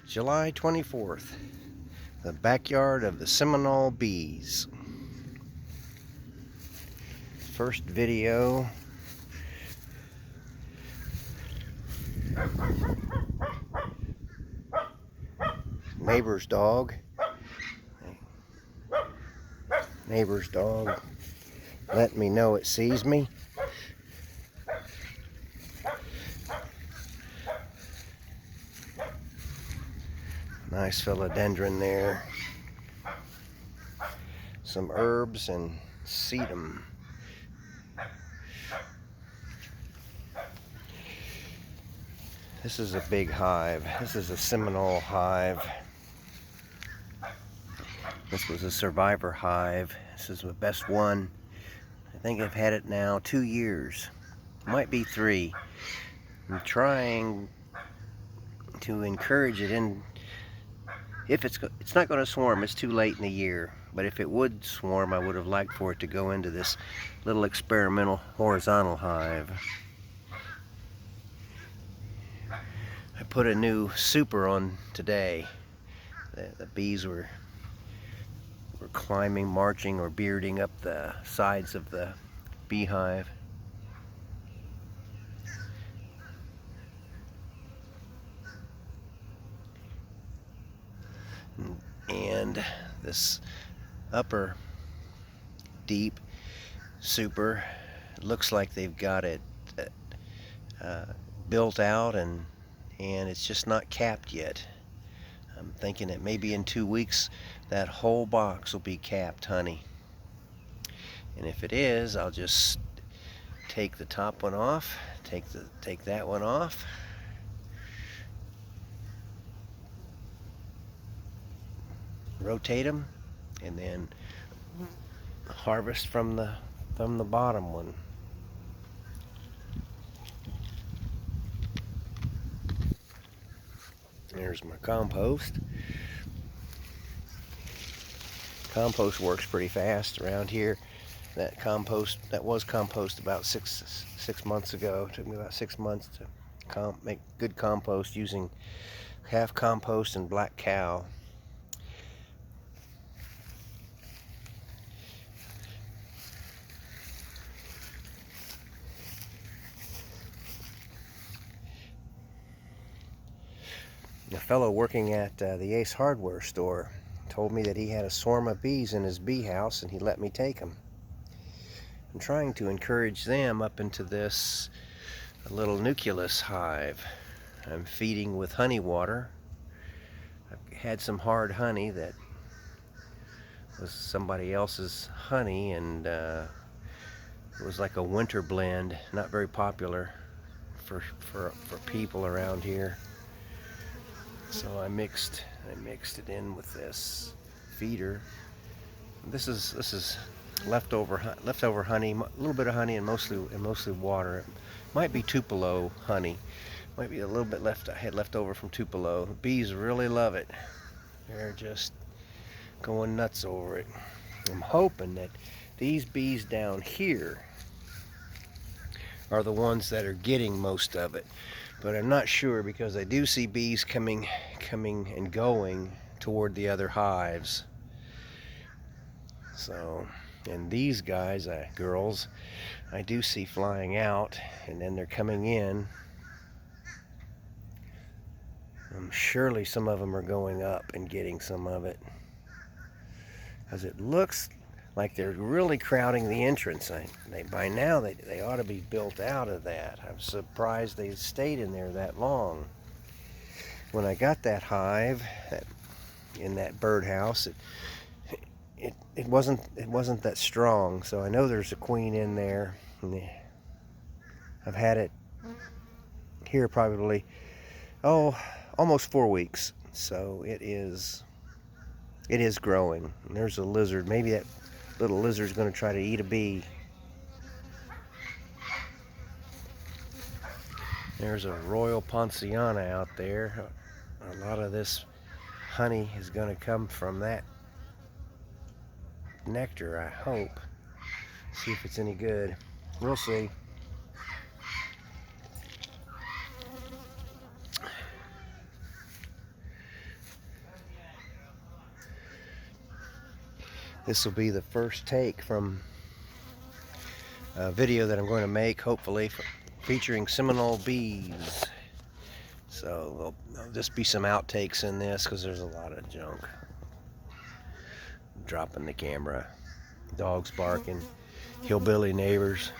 July 24th, the backyard of the Seminole bees. First video. Neighbor's dog. Neighbor's dog letting me know it sees me. Nice philodendron there. Some herbs and sedum. This is a big hive. This is a Seminole hive. This was a survivor hive. This is the best one. I think I've had it now 2 years. Might be 3. I'm trying to encourage it in. If it's not going to swarm, it's too late in the year. But if it would swarm, I would have liked for it to go into this little experimental horizontal hive. I put a new super on today. The bees were climbing, marching, or bearding up the sides of the beehive. And this upper deep super, it looks like they've got it built out and it's just not capped yet. I'm thinking that maybe in 2 weeks that whole box will be capped honey. And if it is, I'll just take the top one off, take that one off, rotate them, and then harvest from the bottom one. There's my compost. Compost works pretty fast around here. That was compost about six months ago. It took me about 6 months to make good compost using half compost and black cow. A fellow working at the Ace Hardware store told me that he had a swarm of bees in his bee house and he let me take them. I'm trying to encourage them up into this little nucleus hive. I'm feeding with honey water. I've had some hard honey that was somebody else's honey, and it was like a winter blend, not very popular for people around here. So I mixed it in with this feeder. This is leftover honey, a little bit of honey and mostly water. It might be Tupelo honey. Might be a little bit I had left over from Tupelo. The bees really love it. They're just going nuts over it. I'm hoping that these bees down here are the ones that are getting most of it. But I'm not sure, because I do see bees coming and going toward the other hives. So, and these guys, girls, I do see flying out, and then they're coming in. Surely some of them are going up and getting some of it, because it looks like they're really crowding the entrance. By now they ought to be built out of that. I'm surprised they stayed in there that long. When I got that hive in that birdhouse, it wasn't that strong. So I know there's a queen in there. I've had it here probably almost 4 weeks. So it is growing. And there's a lizard. Maybe that little lizard's going to try to eat a bee. There's a Royal Poinciana out there. A lot of this honey is going to come from that nectar, I hope. See if it's any good. We'll see. This will be the first take from a video that I'm going to make, hopefully, featuring Seminole bees. So there'll just be some outtakes in this because there's a lot of junk. Dropping the camera, dogs barking, hillbilly neighbors.